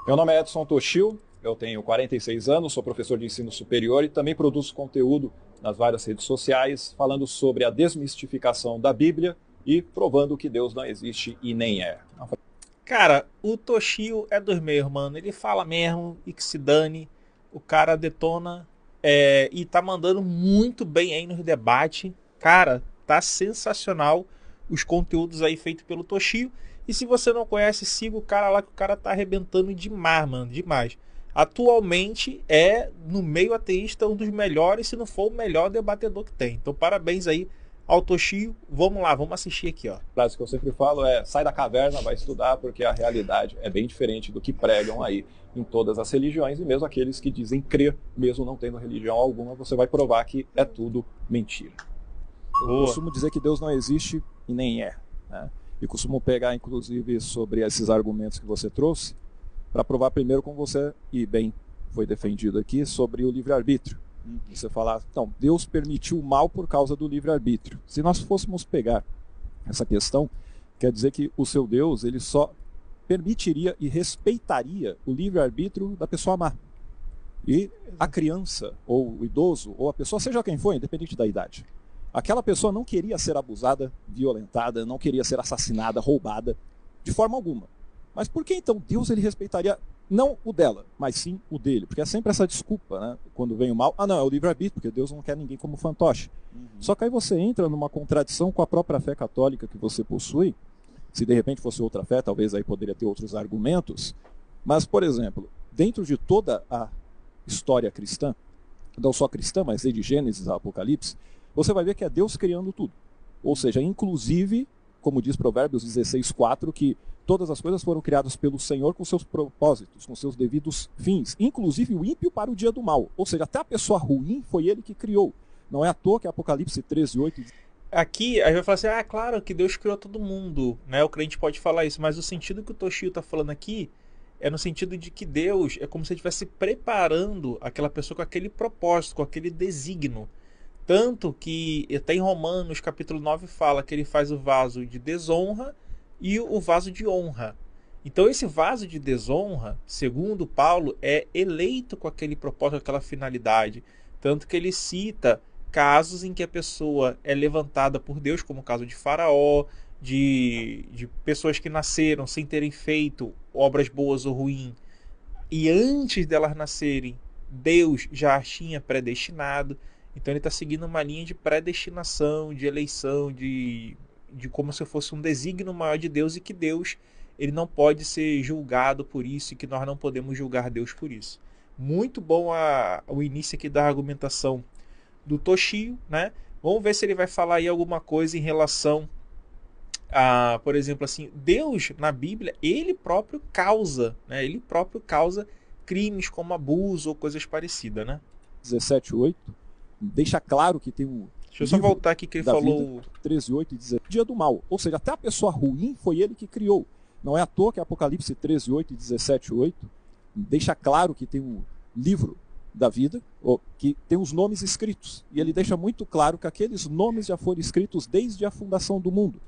Meu nome é Edson Toshio, eu tenho 46 anos, sou professor de ensino superior e também produzo conteúdo nas várias redes sociais, falando sobre a desmistificação da Bíblia e provando que Deus não existe e nem é. Cara, o Toshio é dos meus, mano. Ele fala mesmo e que se dane. O cara detona e tá mandando muito bem aí nos debates. Cara, tá sensacional os conteúdos aí feitos pelo Toshio. E se você não conhece, siga o cara lá que o cara tá arrebentando demais, mano. Demais. Atualmente é, no meio ateísta, um dos melhores, se não for o melhor debatedor que tem. Então parabéns aí ao Toshio. Vamos lá, vamos assistir aqui, ó. A frase que eu sempre falo é: sai da caverna, vai estudar, porque a realidade é bem diferente do que pregam aí em todas as religiões, e mesmo aqueles que dizem crer, mesmo não tendo religião alguma, você vai provar que é tudo mentira. Eu costumo dizer que Deus não existe e nem é, né? E costumo pegar, inclusive, sobre esses argumentos que você trouxe, para provar primeiro, como você e bem foi defendido aqui, sobre o livre-arbítrio. Você falar, então, Deus permitiu o mal por causa do livre-arbítrio. Se nós fôssemos pegar essa questão, quer dizer que o seu Deus, ele só permitiria e respeitaria o livre-arbítrio da pessoa má. E a criança, ou o idoso, ou a pessoa, seja quem for, independente da idade, aquela pessoa não queria ser abusada, violentada, não queria ser assassinada, roubada, de forma alguma. Mas por que então Deus ele respeitaria não o dela, mas sim o dele? Porque é sempre essa desculpa, né? Quando vem o mal, não, é o livre-arbítrio, porque Deus não quer ninguém como fantoche. Só que aí você entra numa contradição com a própria fé católica que você possui. Se de repente fosse outra fé, talvez aí poderia ter outros argumentos. Mas, por exemplo, dentro de toda a história cristã, não só cristã, mas desde Gênesis a Apocalipse, você vai ver que é Deus criando tudo. Ou seja, inclusive, como diz Provérbios 16:4, que todas as coisas foram criadas pelo Senhor com seus propósitos, com seus devidos fins, inclusive o ímpio para o dia do mal. Ou seja, até a pessoa ruim foi ele que criou. Não é à toa que Apocalipse 13:8 diz... Aqui a gente vai falar assim, claro que Deus criou todo mundo, né? O crente pode falar isso, mas o sentido que o Toshio tá falando aqui é no sentido de que Deus é como se ele estivesse preparando aquela pessoa com aquele propósito, com aquele desígnio. Tanto que até em Romanos capítulo 9 fala que ele faz o vaso de desonra e o vaso de honra. Então esse vaso de desonra, segundo Paulo, é eleito com aquele propósito, com aquela finalidade. Tanto que ele cita casos em que a pessoa é levantada por Deus, como o caso de Faraó, de pessoas que nasceram sem terem feito obras boas ou ruins, e antes delas nascerem, Deus já as tinha predestinado. Então ele está seguindo uma linha de predestinação, de eleição, de como se fosse um desígnio maior de Deus, e que Deus ele não pode ser julgado por isso, e que nós não podemos julgar Deus por isso. Muito bom o início aqui da argumentação do Toshio, né? Vamos ver se ele vai falar aí alguma coisa em relação a, por exemplo, assim, Deus na Bíblia, ele próprio causa, né? Ele próprio causa crimes como abuso ou coisas parecidas, né? 17:8 deixa claro que tem um... Deixa eu só voltar aqui que ele falou... 13:8 diz dia do mal. Ou seja, até a pessoa ruim foi ele que criou. Não é à toa que Apocalipse 13:8 e 17:8 deixa claro que tem um livro da vida, que tem os nomes escritos. E ele deixa muito claro que aqueles nomes já foram escritos desde a fundação do mundo.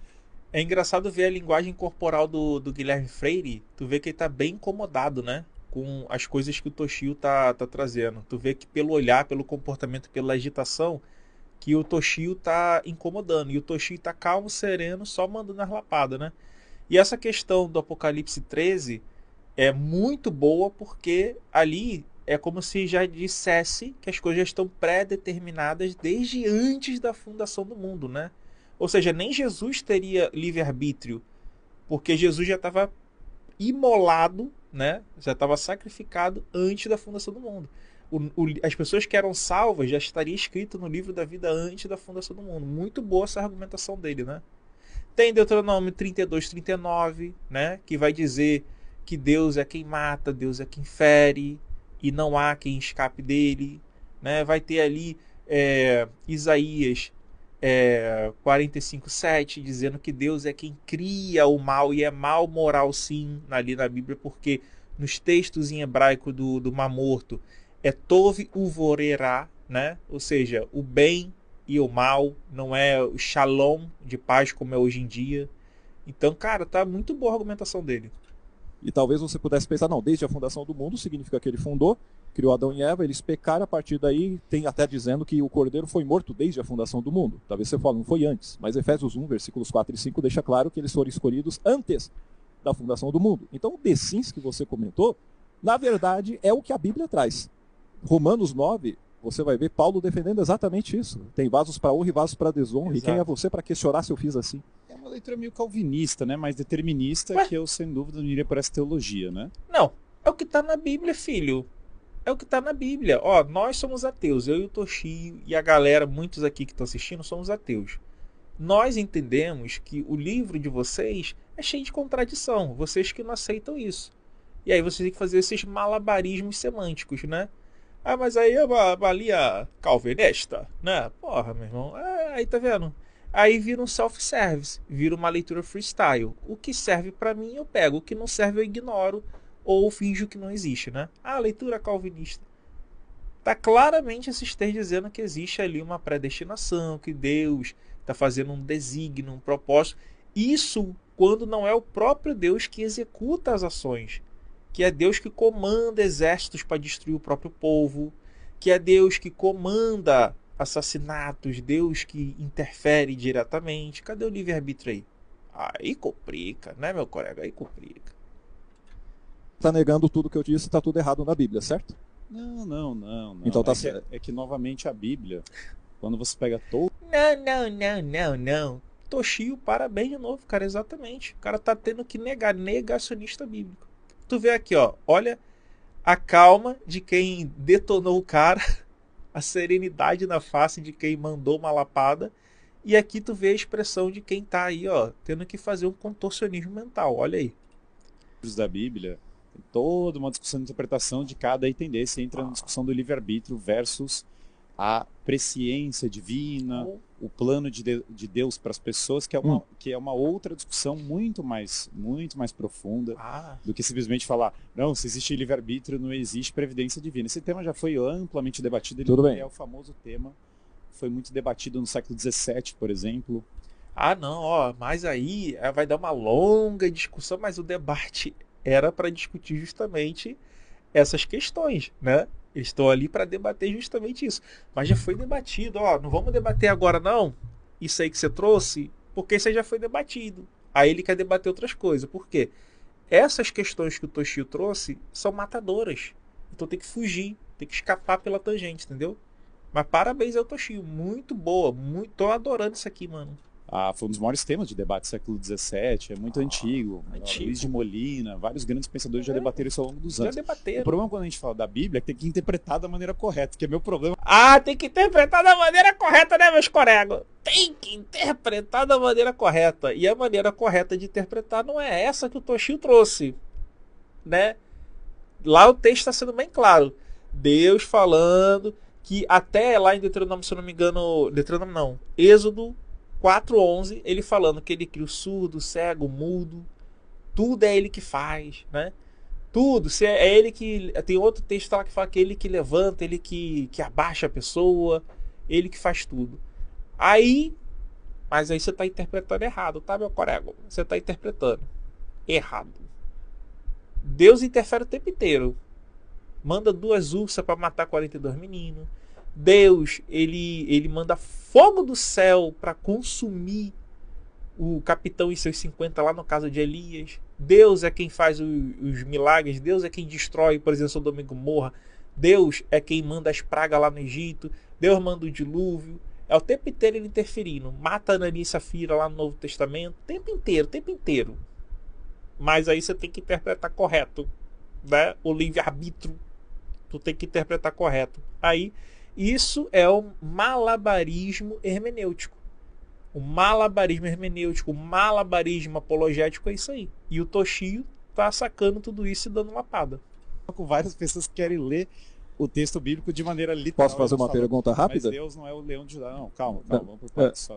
É engraçado ver a linguagem corporal do Guilherme Freire. Tu vê que ele tá bem incomodado, né? Com as coisas que o Toshio tá trazendo. Tu vê que pelo olhar, pelo comportamento, pela agitação, que o Toshio tá incomodando. E o Toshio tá calmo, sereno, só mandando as lapadas, né? E essa questão do Apocalipse 13 é muito boa, porque ali é como se já dissesse que as coisas já estão pré-determinadas desde antes da fundação do mundo, né? Ou seja, nem Jesus teria livre-arbítrio, porque Jesus já estava imolado, né? Já estava sacrificado antes da fundação do mundo. As pessoas que eram salvas já estaria escrito no livro da vida antes da fundação do mundo. Muito boa essa argumentação dele, né? Tem Deuteronômio 32:39, né? Que vai dizer que Deus é quem mata, Deus é quem fere, e não há quem escape dele, né? Vai ter ali Isaías 45:7, dizendo que Deus é quem cria o mal, e é mal moral sim, ali na Bíblia, porque nos textos em hebraico do Mar Morto é Tov Uvorerá, né? Ou seja, o bem e o mal, não é o shalom de paz como é hoje em dia. Então, cara, tá muito boa a argumentação dele. E talvez você pudesse pensar, não, desde a fundação do mundo significa que ele fundou, criou Adão e Eva, eles pecaram, a partir daí tem até dizendo que o Cordeiro foi morto desde a fundação do mundo. Talvez você fale, não foi antes, mas Efésios 1, versículos 4 e 5 deixa claro que eles foram escolhidos antes da fundação do mundo. Então o The Sims que você comentou, na verdade é o que a Bíblia traz. Romanos 9, você vai ver Paulo defendendo exatamente isso. Tem vasos para honra e vasos para desonra. Exato. E quem é você para questionar se eu fiz assim? É uma leitura meio calvinista, né? Mais determinista, que eu, sem dúvida, não iria por essa teologia, né? Não, é o que está na Bíblia, filho. É o que está na Bíblia. Ó, nós somos ateus. Eu e o Toshio e a galera, muitos aqui que estão assistindo, somos ateus. Nós entendemos que o livro de vocês é cheio de contradição. Vocês que não aceitam isso. E aí vocês têm que fazer esses malabarismos semânticos, né? Ah, mas aí é uma balia calvinista, né? Porra, meu irmão. Aí tá vendo? Aí vira um self-service, vira uma leitura freestyle. O que serve pra mim eu pego, o que não serve eu ignoro ou finjo que não existe, né? Ah, leitura calvinista. Tá claramente esses textos dizendo que existe ali uma predestinação, que Deus está fazendo um desígnio, um propósito. Isso quando não é o próprio Deus que executa as ações. Que é Deus que comanda exércitos para destruir o próprio povo, que é Deus que comanda assassinatos, Deus que interfere diretamente. Cadê o livre-arbítrio aí? Aí complica, né, meu colega? Aí complica. Está negando tudo que eu disse, está tudo errado na Bíblia, certo? Não. Então tá é certo. É que, novamente, a Bíblia, quando você pega todo... Não. Toshio, parabéns de novo, cara, exatamente. O cara tá tendo que negar, negacionista bíblico. Tu vê aqui, ó, olha a calma de quem detonou o cara, a serenidade na face de quem mandou uma lapada, e aqui tu vê a expressão de quem tá aí, ó, tendo que fazer um contorcionismo mental, olha aí. da Bíblia, tem toda uma discussão de interpretação de cada item desse, entra na discussão do livre-arbítrio versus a presciência divina, o plano de Deus para as pessoas, que é uma outra discussão muito mais profunda do que simplesmente falar, não, se existe livre-arbítrio, não existe previdência divina. Esse tema já foi amplamente debatido, ele é o famoso tema, foi muito debatido no século XVII, por exemplo. Ah, não, ó, mas aí vai dar uma longa discussão, mas o debate era para discutir justamente essas questões, né? Eles estão ali para debater justamente isso. Mas já foi debatido, ó, não vamos debater agora não, isso aí que você trouxe, porque isso aí já foi debatido. Aí ele quer debater outras coisas. Por quê? Essas questões que o Toshio trouxe são matadoras. Então tem que fugir, tem que escapar pela tangente, entendeu? Mas parabéns ao Toshio, muito boa, tô adorando isso aqui, mano. Foi um dos maiores temas de debate do século XVII, é muito antigo. Luiz de Molina, vários grandes pensadores já debateram isso ao longo dos anos. Já debateram. O problema quando a gente fala da Bíblia é que tem que interpretar da maneira correta, que é meu problema. Tem que interpretar da maneira correta, né, meus colegas? Tem que interpretar da maneira correta. E a maneira correta de interpretar não é essa que o Toshio trouxe, né? Lá o texto está sendo bem claro. Deus falando que até lá em Deuteronômio, se eu não me engano, Deuteronômio não, Êxodo 4:11, ele falando que ele cria o surdo, o cego, o mudo, tudo é ele que faz, né? Tudo, se é ele que... Tem outro texto lá que fala que é ele que levanta, ele que abaixa a pessoa, ele que faz tudo. Mas aí você está interpretando errado, tá, meu colega? Você está interpretando errado. Deus interfere o tempo inteiro. Manda 2 ursas para matar 42 meninos. Deus, ele manda fogo do céu para consumir o capitão e seus 50 lá no caso de Elias. Deus é quem faz os milagres. Deus é quem destrói, por exemplo, Sodoma e Gomorra. Deus é quem manda as pragas lá no Egito. Deus manda o dilúvio. É o tempo inteiro ele interferindo. Mata Ananias e Safira lá no Novo Testamento. O tempo inteiro. Mas aí você tem que interpretar correto, né? O livre-arbítrio. Tu tem que interpretar correto. Aí, isso é o malabarismo hermenêutico. O malabarismo hermenêutico, o malabarismo apologético é isso aí. E o Toshio tá sacando tudo isso e dando lapada. Com várias pessoas que querem ler o texto bíblico de maneira literal. Posso fazer uma pergunta rápida? Mas Deus não é o leão de Judá. Não, calma, vamos por partes.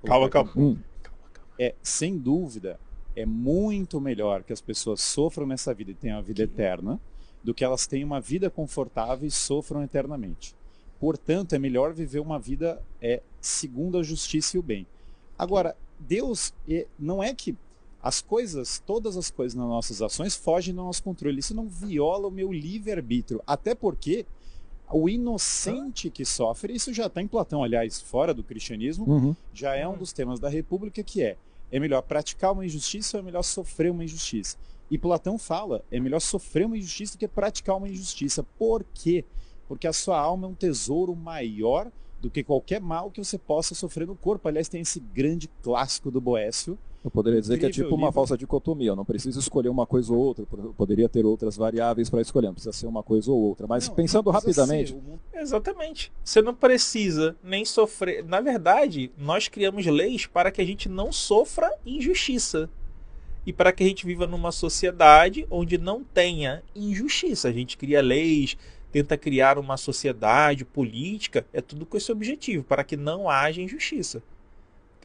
Calma. Sem dúvida, é muito melhor que as pessoas sofram nessa vida e tenham a vida eterna do que elas tenham uma vida confortável e sofram eternamente. Portanto, é melhor viver uma vida segundo a justiça e o bem. Agora, Deus não é que As coisas, todas as coisas nas nossas ações fogem do nosso controle. Isso não viola o meu livre-arbítrio. Até porque o inocente que sofre, isso já está em Platão, aliás, fora do cristianismo, já é um dos temas da República, que é melhor praticar uma injustiça ou é melhor sofrer uma injustiça? E Platão fala, é melhor sofrer uma injustiça do que praticar uma injustiça. Por quê? Porque a sua alma é um tesouro maior do que qualquer mal que você possa sofrer no corpo. Aliás, tem esse grande clássico do Boécio. Eu poderia dizer que é tipo uma falsa dicotomia. Eu não preciso escolher uma coisa ou outra. Eu poderia ter outras variáveis para escolher. Não precisa ser uma coisa ou outra. Mas pensando rapidamente... Exatamente. Você não precisa nem sofrer. Na verdade, nós criamos leis para que a gente não sofra injustiça. E para que a gente viva numa sociedade onde não tenha injustiça. A gente cria leis, tenta criar uma sociedade política, é tudo com esse objetivo, para que não haja injustiça.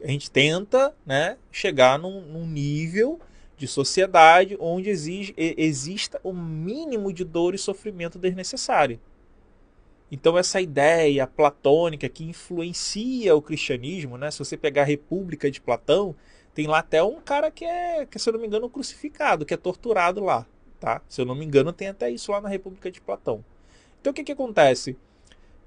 A gente tenta, né, chegar num nível de sociedade onde exista o mínimo de dor e sofrimento desnecessário. Então essa ideia platônica que influencia o cristianismo, né, se você pegar a República de Platão, tem lá até um cara que se eu não me engano, crucificado, que é torturado lá. Tá? Se eu não me engano, tem até isso lá na República de Platão. Então o que acontece?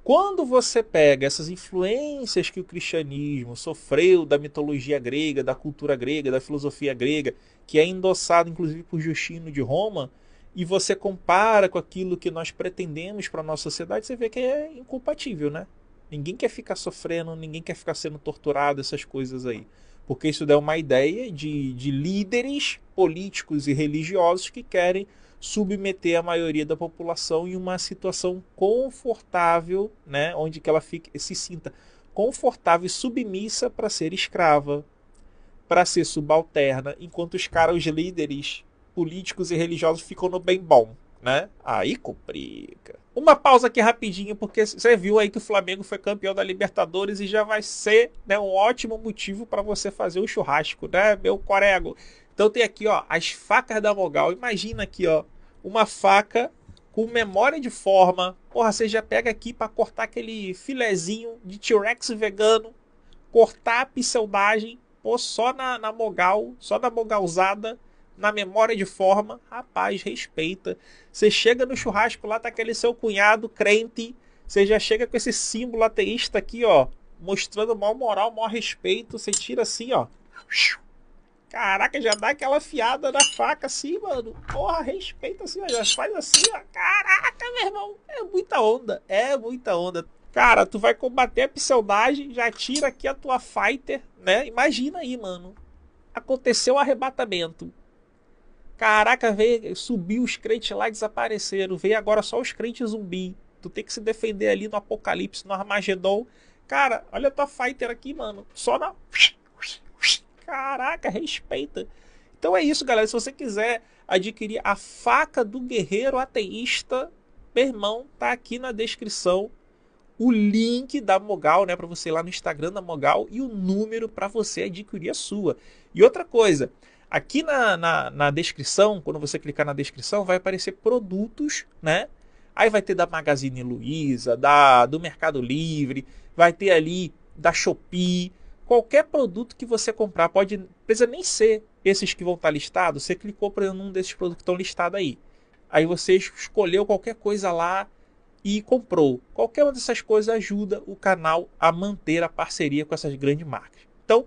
Quando você pega essas influências que o cristianismo sofreu da mitologia grega, da cultura grega, da filosofia grega, que é endossado inclusive por Justino de Roma, e você compara com aquilo que nós pretendemos para a nossa sociedade, você vê que é incompatível, né? Ninguém quer ficar sofrendo, ninguém quer ficar sendo torturado, essas coisas aí. Porque isso dá uma ideia de líderes políticos e religiosos que querem submeter a maioria da população em uma situação confortável, né, onde que ela se sinta confortável e submissa para ser escrava, para ser subalterna, enquanto os caras, os líderes políticos e religiosos ficam no bem bom, né? Aí complica. Uma pausa aqui rapidinho, porque você viu aí que o Flamengo foi campeão da Libertadores e já vai ser, né, um ótimo motivo para você fazer o churrasco, né, meu corego? Então tem aqui, ó, as facas da Mogal. Imagina aqui, ó, uma faca com memória de forma. Porra, você já pega aqui para cortar aquele filezinho de T-Rex vegano, cortar a pixelagem, pô, só na Mogal, só na Mogalzada, na memória de forma. Rapaz, respeita. Você chega no churrasco lá, tá aquele seu cunhado crente, você já chega com esse símbolo ateísta aqui, ó, mostrando maior moral, maior respeito. Você tira assim, ó. Caraca, já dá aquela fiada na faca assim, mano. Porra, respeita assim, ó. Já faz assim, ó. Caraca, meu irmão. É muita onda. É muita onda. Cara, tu vai combater a pseudagem, já tira aqui a tua fighter, né? Imagina aí, mano. Aconteceu o arrebatamento. Caraca, veio, subiu os crentes lá e desapareceram. Veio agora só os crentes zumbi. Tu tem que se defender ali no Apocalipse, no Armagedon. Cara, olha a tua fighter aqui, mano. Só na... Caraca, respeita. Então é isso, galera. Se você quiser adquirir a faca do guerreiro ateísta, meu irmão, tá aqui na descrição o link da Mogal, né, para você ir lá no Instagram da Mogal e o número para você adquirir a sua. E outra coisa, aqui na descrição, quando você clicar na descrição, vai aparecer produtos, né? Aí vai ter da Magazine Luiza, do Mercado Livre, vai ter ali da Shopee. Qualquer produto que você comprar, precisa nem ser esses que vão estar listados. Você clicou para um desses produtos que estão listados aí. Aí você escolheu qualquer coisa lá e comprou. Qualquer uma dessas coisas ajuda o canal a manter a parceria com essas grandes marcas. Então,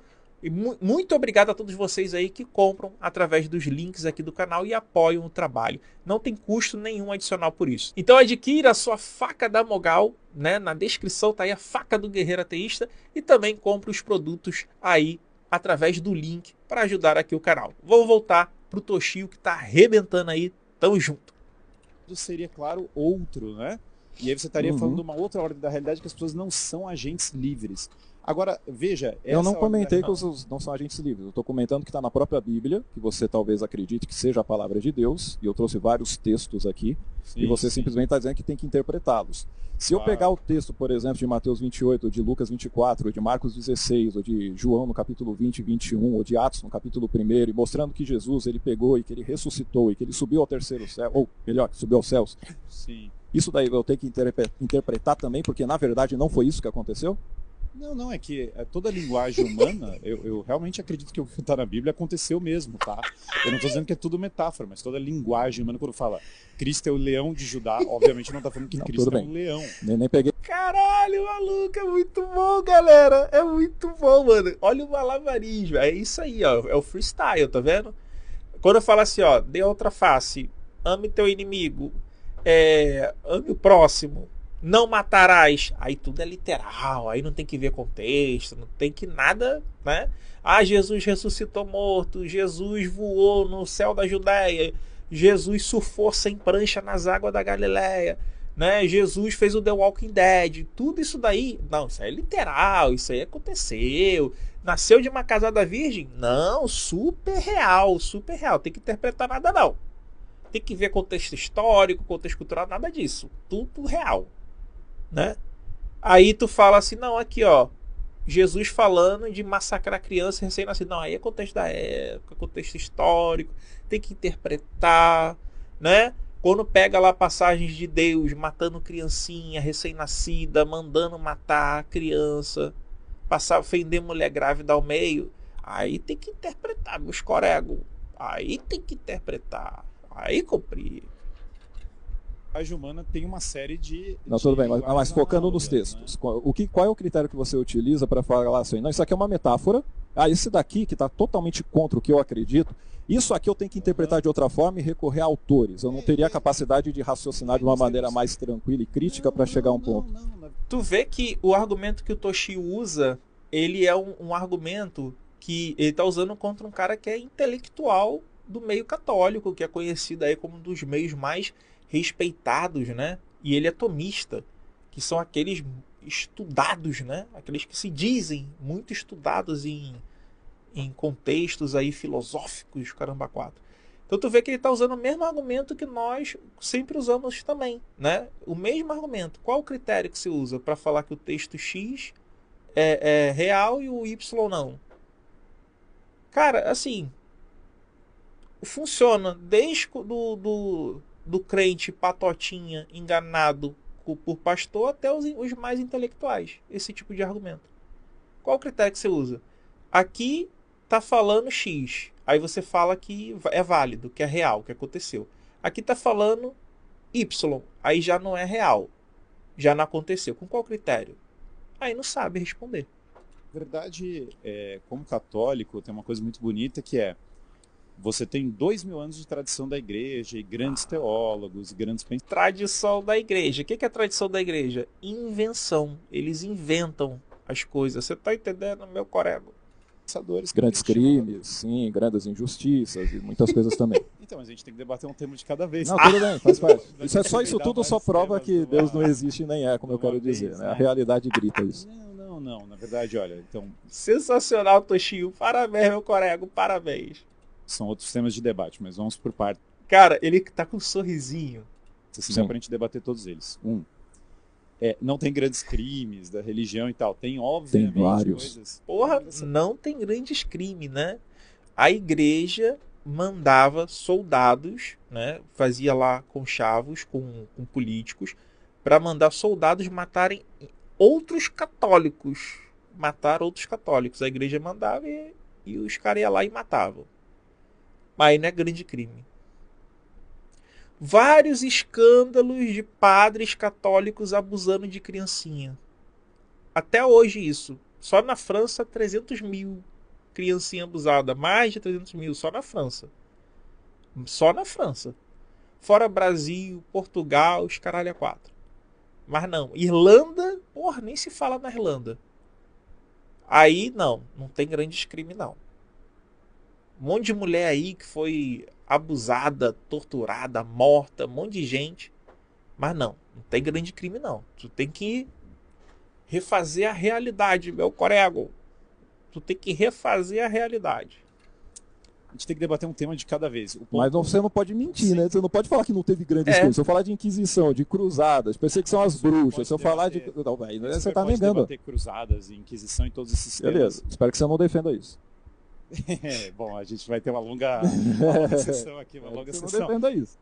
muito obrigado a todos vocês aí que compram através dos links aqui do canal e apoiam o trabalho. Não tem custo nenhum adicional por isso. Então adquira a sua faca da Mogal, né? Na descrição tá aí a faca do guerreiro ateísta e também compre os produtos aí através do link para ajudar aqui o canal. Vou voltar pro Toshio que tá arrebentando aí. Tamo junto. Seria, claro, outro, né? E aí você estaria falando de uma outra ordem da realidade, que as pessoas não são agentes livres. Agora, veja... Eu não comentei que os não são agentes livres. Eu estou comentando que está na própria Bíblia, que você talvez acredite que seja a palavra de Deus, e eu trouxe vários textos aqui, e você simplesmente está dizendo que tem que interpretá-los. Se eu pegar o texto, por exemplo, de Mateus 28, ou de Lucas 24, ou de Marcos 16, ou de João no capítulo 20 e 21, ou de Atos no capítulo 1, e mostrando que Jesus ele pegou e que ele ressuscitou, e que ele subiu ao terceiro céu, ou melhor, subiu aos céus, sim. Isso daí eu tenho que interpretar também, porque na verdade não foi isso que aconteceu? Não, é que toda a linguagem humana, eu realmente acredito que o que está na Bíblia aconteceu mesmo, tá? Eu não estou dizendo que é tudo metáfora, mas toda a linguagem humana, quando fala Cristo é o leão de Judá, obviamente não está falando que Não, Cristo tudo é bem. um leão. Nem peguei. Caralho, maluco, é muito bom, galera. É muito bom, mano. Olha o malabarismo. É isso aí, ó. É o freestyle, tá vendo? Quando eu falo assim, ó, dê outra face, ame teu inimigo, ame o próximo, não matarás. Aí tudo é literal, aí não tem que ver contexto, não tem que nada, né? Ah, Jesus ressuscitou morto, Jesus voou no céu da Judéia, Jesus surfou sem prancha nas águas da Galileia, né? Jesus fez o The Walking Dead. Tudo isso daí, não, isso aí é literal, isso aí aconteceu. Nasceu de uma casada virgem? Não, super real, super real. Tem que interpretar nada não. Tem que ver contexto histórico, contexto cultural, nada disso. Tudo real, né? Aí tu fala assim, não, aqui ó, Jesus falando de massacrar criança recém-nascida. Não, aí é contexto da época, contexto histórico, tem que interpretar, né? Quando pega lá passagens de Deus matando criancinha recém-nascida, mandando matar a criança, passar, ofender mulher grávida ao meio, aí tem que interpretar, meus colegas. Aí tem que interpretar. Aí compreende. A linguagem humana tem uma série de... Não, tudo bem, mas linguagens focando nos análogas, textos. né? Qual é o critério que você utiliza para falar assim? Não, isso aqui é uma metáfora. Ah, esse daqui, que está totalmente contra o que eu acredito, isso aqui eu tenho que interpretar de outra forma e recorrer a autores. Eu não teria a capacidade de raciocinar de uma maneira mais tranquila e crítica para chegar a um ponto. Tu vê que o argumento que o Toshio usa, ele é um argumento que ele está usando contra um cara que é intelectual do meio católico, que é conhecido aí como um dos meios mais respeitados, né? E ele é tomista, que são aqueles estudados, né? Aqueles que se dizem muito estudados em contextos aí filosóficos, caramba, quatro. Então tu vê que ele está usando o mesmo argumento que nós sempre usamos também, né? O mesmo argumento. Qual o critério que se usa para falar que o texto X é real e o Y não? Cara, assim, funciona desde do crente patotinha enganado por pastor até os mais intelectuais. Esse tipo de argumento. Qual o critério que você usa? Aqui tá falando X. Aí você fala que é válido, que é real, que aconteceu. Aqui tá falando Y. Aí já não é real. Já não aconteceu. Com qual critério? Aí não sabe responder. Na verdade, como católico, tem uma coisa muito bonita que é: você tem 2000 anos de tradição da igreja, e grandes teólogos, e grandes pensadores. Tradição da igreja. O que é tradição da igreja? Invenção. Eles inventam as coisas. Você tá entendendo, meu corego? Grandes crimes, sim, grandes injustiças e muitas coisas também. Então, a gente tem que debater um tema de cada vez. Não, tudo bem, faz parte. Isso tudo só prova que Deus não existe nem é, como eu quero dizer. Né? A realidade grita isso. Não. Na verdade, olha, então... Sensacional, Toshio. Parabéns, meu corego. Parabéns. São outros temas de debate, mas vamos por parte. Cara, ele tá com um sorrisinho. Se dá pra gente debater todos eles. Não tem grandes crimes da religião e tal. Tem, obviamente, tem vários. Coisas... Porra, não tem grandes crimes, né? A igreja mandava soldados, né? Fazia lá conchavos com políticos para mandar soldados matarem outros católicos. Matar outros católicos. A igreja mandava e os caras iam lá e matavam. Mas aí não é grande crime. Vários escândalos de padres católicos abusando de criancinha. Até hoje isso. Só na França, 300 mil criancinha abusada. Mais de 300 mil, só na França. Só na França. Fora Brasil, Portugal, os caralho a quatro. Mas não. Irlanda, porra, nem se fala na Irlanda. Aí não tem grandes crimes não. Um monte de mulher aí que foi abusada, torturada, morta, um monte de gente. Mas não tem grande crime não. Tu tem que refazer a realidade, meu corego. Tu tem que refazer a realidade. A gente tem que debater um tema de cada vez. Mas você não pode mentir, né? Você não pode falar que não teve grandes crimes. Se eu falar de Inquisição, de cruzadas, perseguição às bruxas, se eu falar de... Não, véio, você tá negando. Debater cruzadas e Inquisição e todos esses temas. Beleza, espero que você não defenda isso. Bom, a gente vai ter uma longa sessão aqui, uma longa Você não sessão. defenda isso.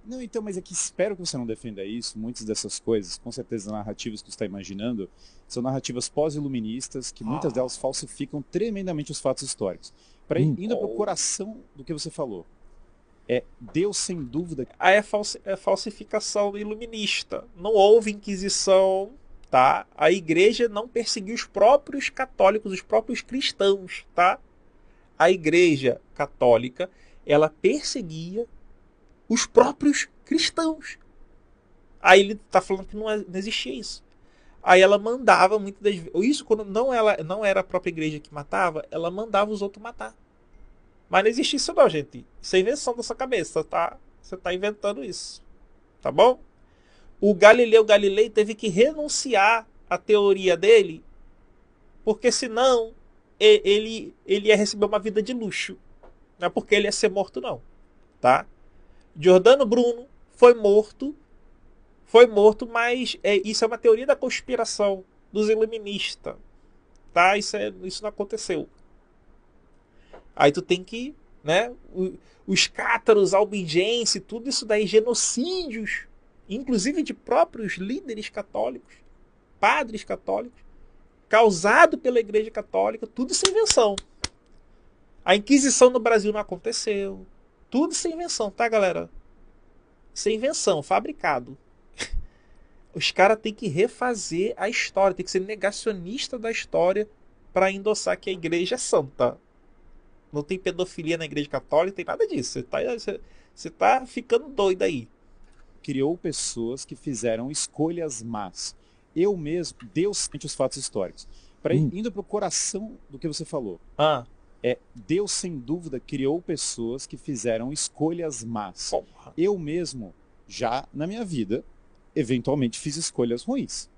Não, então, mas é que espero que você não defenda isso. Muitas dessas coisas, com certeza, narrativas que você está imaginando, são narrativas pós-iluministas que muitas delas falsificam tremendamente os fatos históricos. Indo para o coração do que você falou. Deus, sem dúvida... Aí é falsificação iluminista. Não houve inquisição, tá? A igreja não perseguiu os próprios católicos, os próprios cristãos, tá? A igreja católica, ela perseguia os próprios cristãos. Aí ele está falando que não existia isso. Aí ela mandava muitas das vezes. Isso quando não era a própria igreja que matava, ela mandava os outros matar. Mas não existe isso não, gente. Isso é invenção da sua cabeça, tá? Você está inventando isso. Tá bom? O Galileu Galilei teve que renunciar à teoria dele, porque senão ele ia receber uma vida de luxo. Não é porque ele ia ser morto, não. Tá? Giordano Bruno foi morto, mas isso é uma teoria da conspiração dos iluministas. Tá? Isso não aconteceu. Aí tu tem que, né? Os cátaros albigenses, tudo isso daí, genocídios, inclusive de próprios líderes católicos, padres católicos, causado pela Igreja Católica, tudo isso é invenção. A Inquisição no Brasil não aconteceu. Tudo isso é invenção, tá, galera? Isso é invenção, fabricado. Os caras têm que refazer a história, tem que ser negacionista da história para endossar que a igreja é santa. Não tem pedofilia na Igreja Católica, tem nada disso. Você tá ficando doido aí. Criou pessoas que fizeram escolhas más. Eu mesmo, Deus sente os fatos históricos. Indo para o coração do que você falou. Deus, sem dúvida, criou pessoas que fizeram escolhas más. Porra. Eu mesmo, já na minha vida, eventualmente fiz escolhas ruins.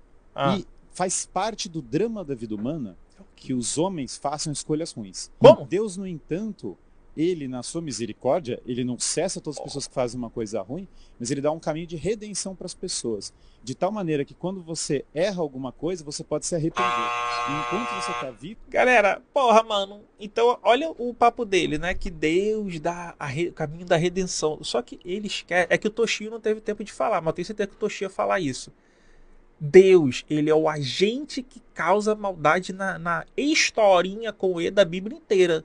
E faz parte do drama da vida humana que os homens façam escolhas ruins. Como? Deus, no entanto, ele, na sua misericórdia, ele não cessa todas as pessoas que fazem uma coisa ruim, mas ele dá um caminho de redenção para as pessoas. De tal maneira que quando você erra alguma coisa, você pode se arrepender. E enquanto você está vivo... Galera, porra, mano. Então, olha o papo dele, né? Que Deus dá o caminho da redenção. Só que eles querem... É que o Toshio não teve tempo de falar, mas eu tenho certeza que o Toshio ia falar isso. Deus, ele é o agente que causa maldade na historinha com E da Bíblia inteira.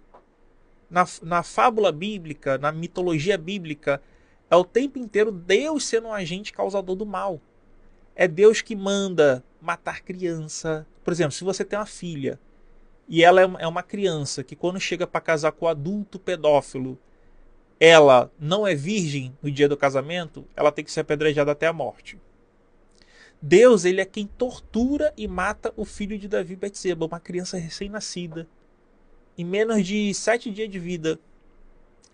Na fábula bíblica, na mitologia bíblica, é o tempo inteiro Deus sendo um agente causador do mal. É Deus que manda matar criança. Por exemplo, se você tem uma filha e ela é uma criança que quando chega para casar com o adulto pedófilo, ela não é virgem no dia do casamento, ela tem que ser apedrejada até a morte. Deus, ele é quem tortura e mata o filho de Davi e Betseba, uma criança recém-nascida. Em menos de 7 dias de vida.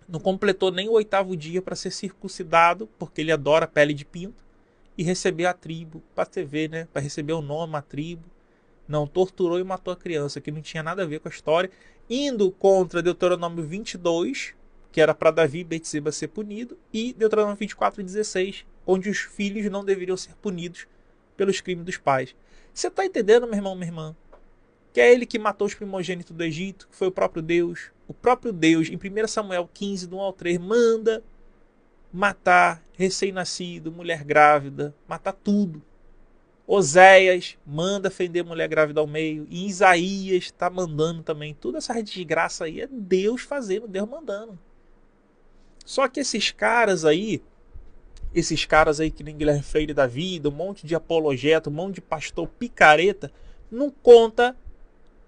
Não completou nem o 8º dia para ser circuncidado, porque ele adora a pele de pinto, e receber a tribo, para você ver, né? Para receber o nome, a tribo. Não, torturou e matou a criança, que não tinha nada a ver com a história. Indo contra Deuteronômio 22, que era para Davi e Betseba ser punido, e Deuteronômio 24:16, onde os filhos não deveriam ser punidos pelos crimes dos pais. Você está entendendo, meu irmão, minha irmã? Que é ele que matou os primogênitos do Egito, que foi o próprio Deus. O próprio Deus, em 1 Samuel 15, do 1 ao 3, manda matar recém-nascido, mulher grávida, matar tudo. Oséias manda fender mulher grávida ao meio. E Isaías está mandando também. Toda essa desgraça aí é Deus fazendo, Deus mandando. Só que esses caras aí que nem Guilherme Freire da vida, um monte de apologeta, um monte de pastor picareta, não conta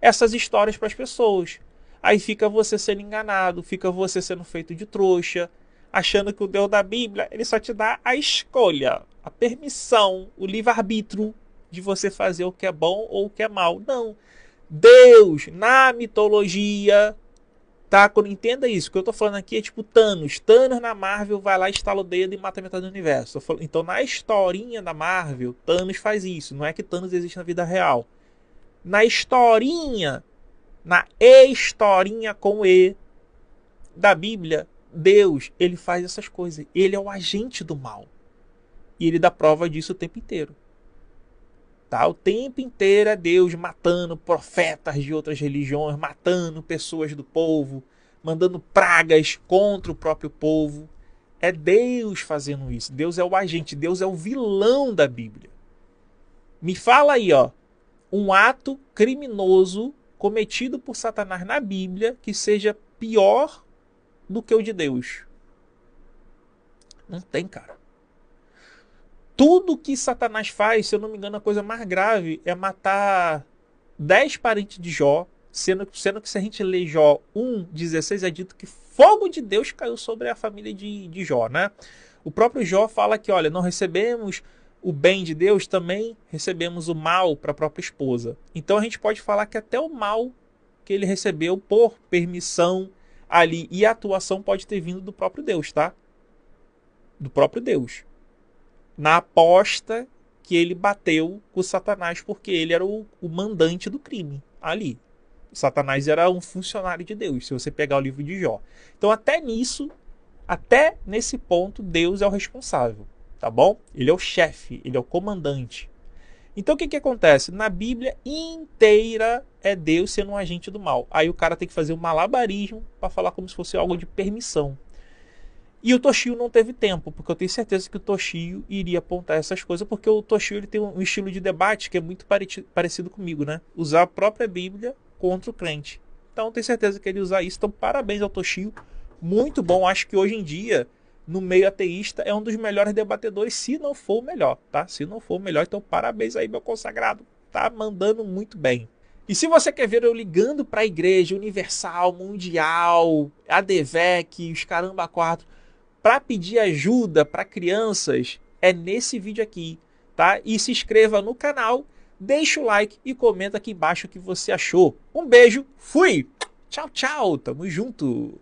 essas histórias para as pessoas. Aí fica você sendo enganado, fica você sendo feito de trouxa, achando que o Deus da Bíblia, ele só te dá a escolha, a permissão, o livre-arbítrio de você fazer o que é bom ou o que é mal. Não. Deus, na mitologia, tá? Quando entenda isso, o que eu tô falando aqui é tipo Thanos. Thanos na Marvel vai lá, estala o dedo e mata metade do universo. Então na historinha da Marvel, Thanos faz isso. Não é que Thanos existe na vida real. Na historinha com E da Bíblia, Deus, ele faz essas coisas. Ele é o agente do mal. E ele dá prova disso o tempo inteiro. Tá? O tempo inteiro é Deus matando profetas de outras religiões, matando pessoas do povo, mandando pragas contra o próprio povo. É Deus fazendo isso. Deus é o agente, Deus é o vilão da Bíblia. Me fala aí, ó, um ato criminoso cometido por Satanás na Bíblia que seja pior do que o de Deus. Não tem, cara. Tudo que Satanás faz, se eu não me engano, a coisa mais grave é matar 10 parentes de Jó, sendo que se a gente ler Jó 1,16, é dito que fogo de Deus caiu sobre a família de Jó, né? O próprio Jó fala que, olha, não recebemos o bem de Deus, também recebemos o mal para a própria esposa. Então a gente pode falar que até o mal que ele recebeu por permissão ali e atuação pode ter vindo do próprio Deus, tá? Do próprio Deus. Na aposta que ele bateu com Satanás, porque ele era o mandante do crime ali. Satanás era um funcionário de Deus, se você pegar o livro de Jó. Então até nisso, até nesse ponto, Deus é o responsável, tá bom? Ele é o chefe, ele é o comandante. Então o que acontece? Na Bíblia inteira é Deus sendo um agente do mal. Aí o cara tem que fazer um malabarismo para falar como se fosse algo de permissão. E o Toshio não teve tempo, porque eu tenho certeza que o Toshio iria apontar essas coisas, porque o Toshio ele tem um estilo de debate que é muito parecido comigo, né? Usar a própria Bíblia contra o crente. Então eu tenho certeza que ele ia usar isso. Então parabéns ao Toshio, muito bom. Acho que hoje em dia, no meio ateísta, é um dos melhores debatedores, se não for o melhor, tá? Se não for o melhor, então parabéns aí, meu consagrado. Tá mandando muito bem. E se você quer ver eu ligando para a Igreja Universal, Mundial, ADVEC, os caramba 4, para pedir ajuda para crianças, é nesse vídeo aqui, tá? E se inscreva no canal, deixa o like e comenta aqui embaixo o que você achou. Um beijo, fui! Tchau, tchau, tamo junto!